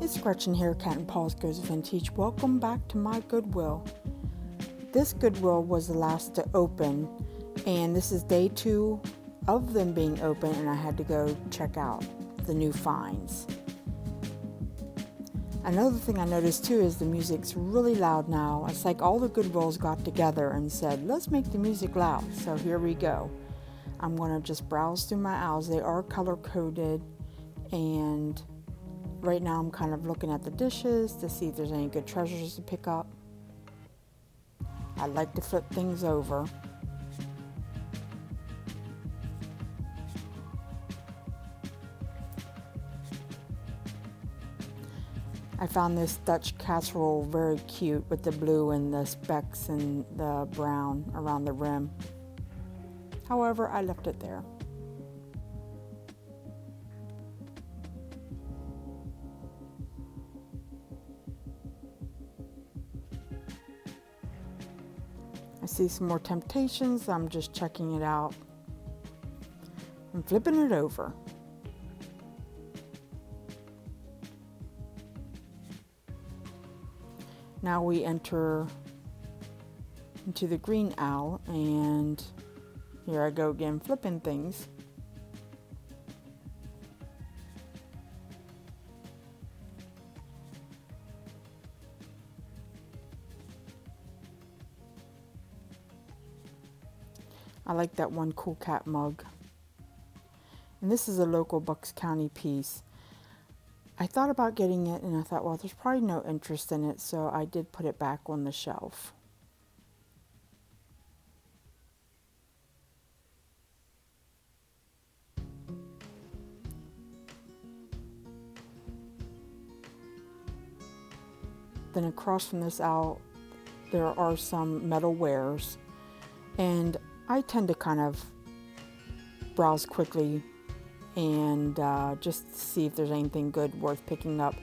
It's Gretchen here, Catnpaws Goes Vintage. Welcome back to my Goodwill. This Goodwill was the last to open, and this is day 2 of them being open, and I had to go check out the new finds. Another thing I noticed too is the music's really loud now. It's like all the Goodwills got together and said, let's make the music loud. So here we go. I'm going to just browse through my aisles. They are color coded, and right now I'm kind of looking at the dishes to see if there's any good treasures to pick up. I like to flip things over. I found this Dutch casserole very cute with the blue and the specks and the brown around the rim. However, I left it there. I see some more Temptations. I'm just checking it out. I'm flipping it over. Now we enter into the green aisle, and here I go again flipping things. I like that one cool cat mug. And this is a local Bucks County piece. I thought about getting it, and I thought, well, there's probably no interest in it, so I did put it back on the shelf. Then across from this aisle, there are some metal wares, and I tend to kind of browse quickly and just see if there's anything good worth picking up.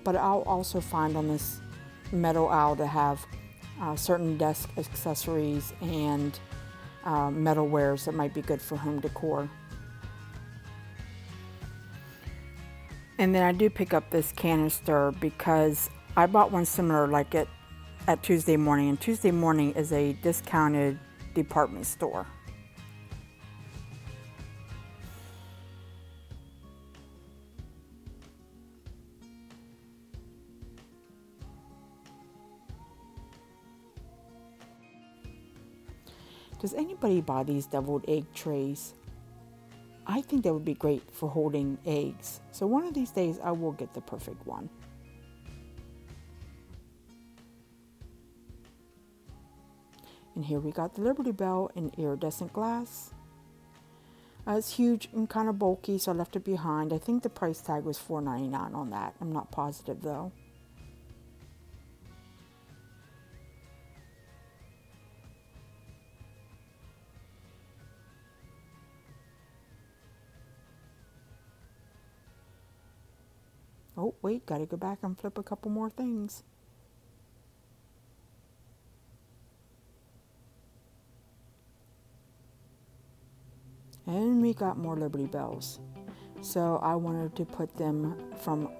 But I'll also find on this metal aisle to have certain desk accessories and metal wares that might be good for home decor. And then I do pick up this canister because I bought one similar like it at Tuesday Morning, and Tuesday Morning is a discounted department store. Does anybody buy these deviled egg trays? I think that would be great for holding eggs. So one of these days I will get the perfect one. And here we got the Liberty Bell in iridescent glass. It's huge and kind of bulky, so I left it behind. I think the price tag was $4.99 on that. I'm not positive though. Oh, wait, gotta go back and flip a couple more things. And we got more Liberty Bells. So I wanted to put them from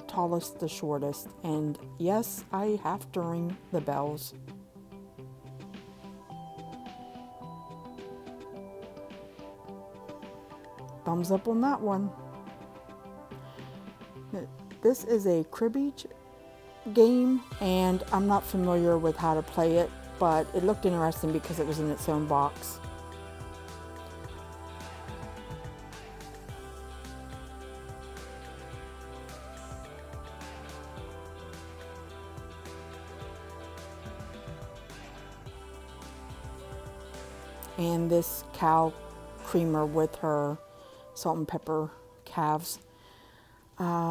tallest to shortest. And yes, I have to ring the bells. Thumbs up on that one. This is a cribbage game, and I'm not familiar with how to play it, but it looked interesting because it was in its own box. And this cow creamer with her salt and pepper calves.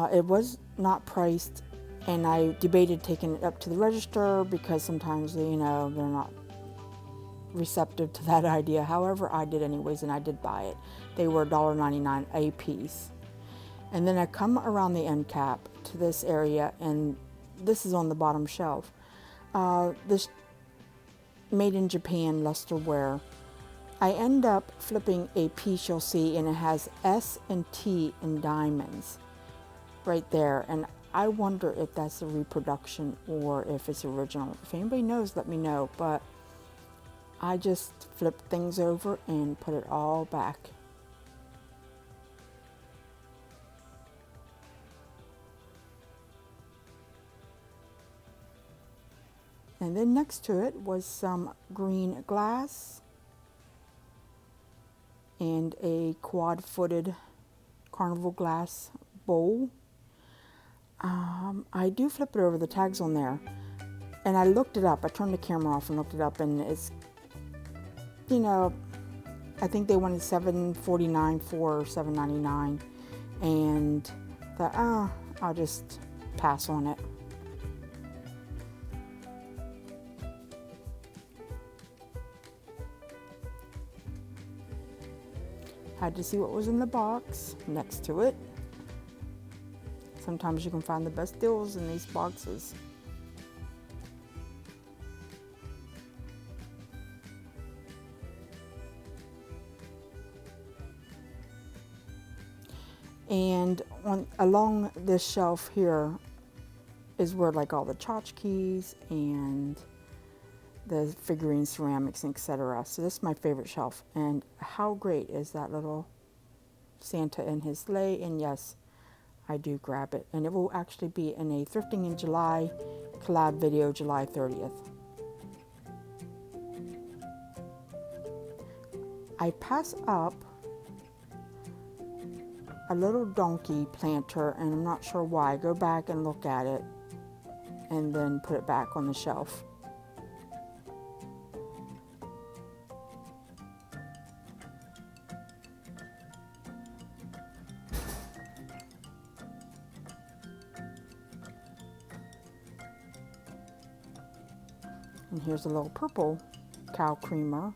It was not priced, and I debated taking it up to the register because sometimes, they're not receptive to that idea. However, I did anyways, and I did buy it. They were $1.99 a piece. And then I come around the end cap to this area, and this is on the bottom shelf. This made in Japan lusterware. I end up flipping a piece, you'll see, and it has S and T in diamonds right there. And I wonder if that's a reproduction or if it's original. If anybody knows, let me know. But I just flip things over and put it all back. And then next to it was some green glass and a quad-footed carnival glass bowl. I do flip it over, the tags on there. And I looked it up. I turned the camera off and looked it up, and it's, you know, I think they wanted $7.49 for $7.99, and thought, I'll just pass on it. Had to see what was in the box next to it. Sometimes you can find the best deals in these boxes. And along this shelf here is where like all the tchotchkes and the figurine ceramics, etc. So this is my favorite shelf. And how great is that little Santa in his sleigh? And yes, I do grab it. And it will actually be in a Thrifting in July collab video, July 30th. I pass up a little donkey planter, and I'm not sure why. I go back and look at it and then put it back on the shelf. And here's a little purple cow creamer.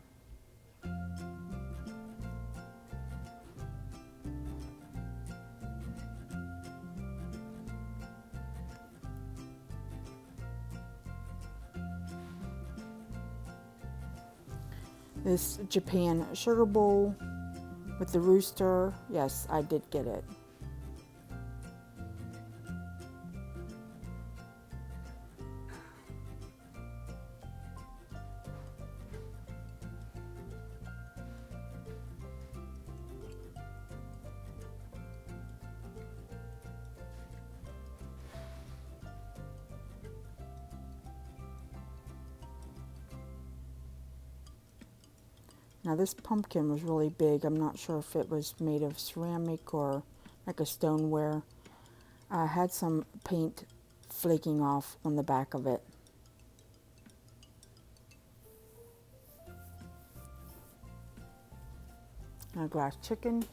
This Japan sugar bowl with the rooster. Yes, I did get it. Now this pumpkin was really big. I'm not sure if it was made of ceramic or like a stoneware. I had some paint flaking off on the back of it. A glass chicken.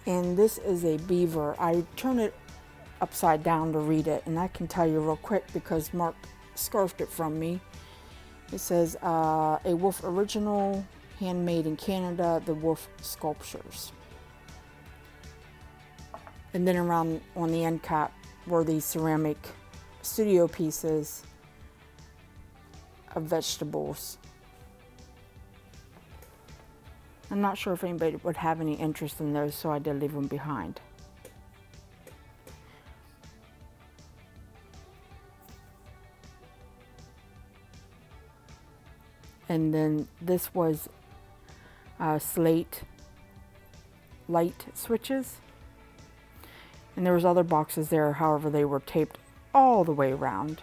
And this is a beaver. I turn it upside down to read it, and I can tell you real quick because Mark scarfed it from me. It says, a wolf original, handmade in Canada, the wolf sculptures. And then around on the end cap were these ceramic studio pieces of vegetables. I'm not sure if anybody would have any interest in those, so I did leave them behind. And then this was slate light switches. And there was other boxes there, however they were taped all the way around.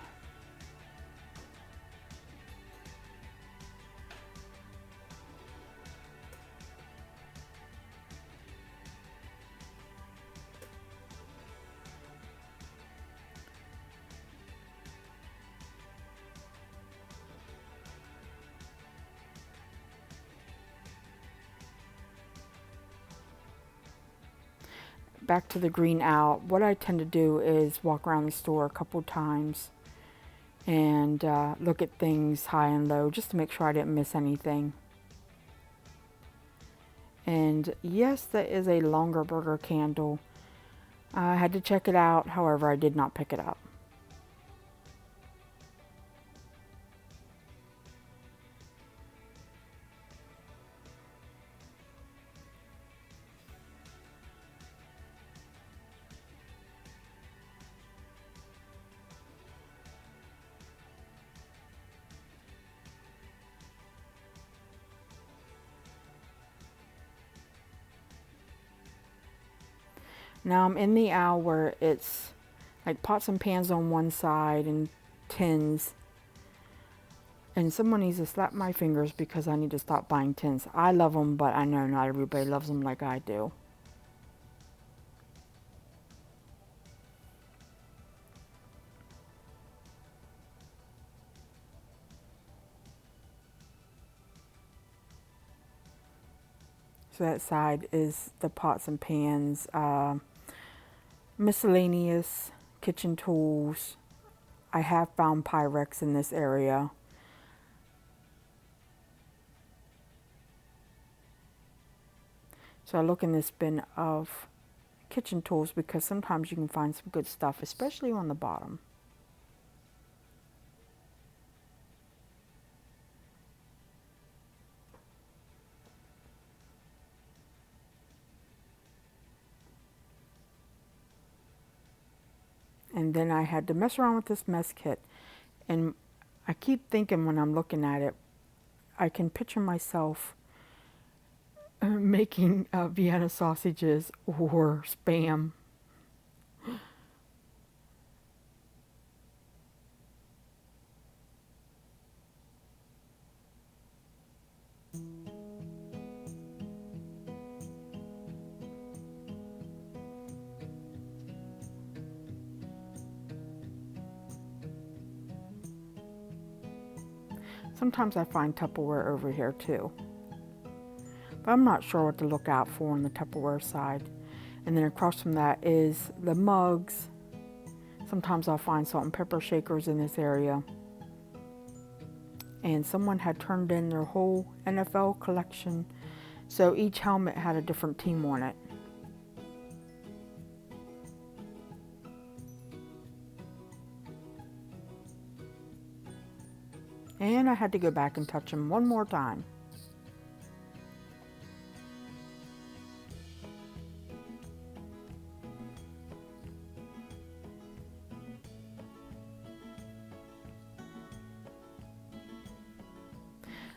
back to the green owl, what I tend to do is walk around the store a couple times and look at things high and low just to make sure I didn't miss anything. And yes, that is a longer burger candle. I had to check it out, however I did not pick it up. Now I'm in the aisle where it's like pots and pans on one side and tins. And someone needs to slap my fingers because I need to stop buying tins. I love them, but I know not everybody loves them like I do. So that side is the pots and pans, miscellaneous kitchen tools. I have found Pyrex in this area. So I look in this bin of kitchen tools because sometimes you can find some good stuff, especially on the bottom. And then I had to mess around with this mess kit. And I keep thinking when I'm looking at it, I can picture myself making Vienna sausages or Spam. Sometimes I find Tupperware over here too. But I'm not sure what to look out for on the Tupperware side. And then across from that is the mugs. Sometimes I'll find salt and pepper shakers in this area. And someone had turned in their whole NFL collection. So each helmet had a different team on it. And I had to go back and touch them one more time.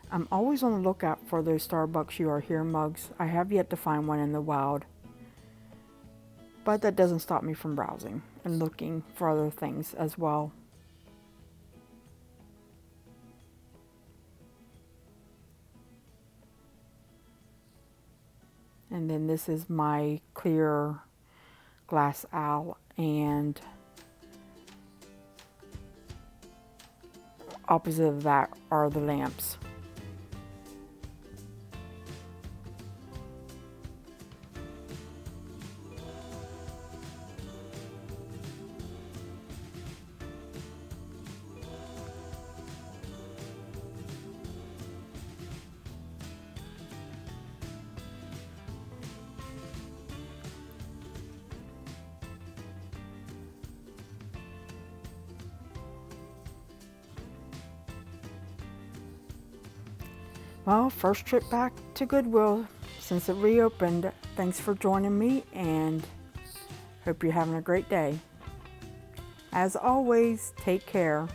I'm always on the lookout for those Starbucks You Are Here mugs. I have yet to find one in the wild. But that doesn't stop me from browsing and looking for other things as well. And then this is my clear glass owl, and opposite of that are the lamps. Well, first trip back to Goodwill since it reopened. Thanks for joining me, and hope you're having a great day. As always, take care.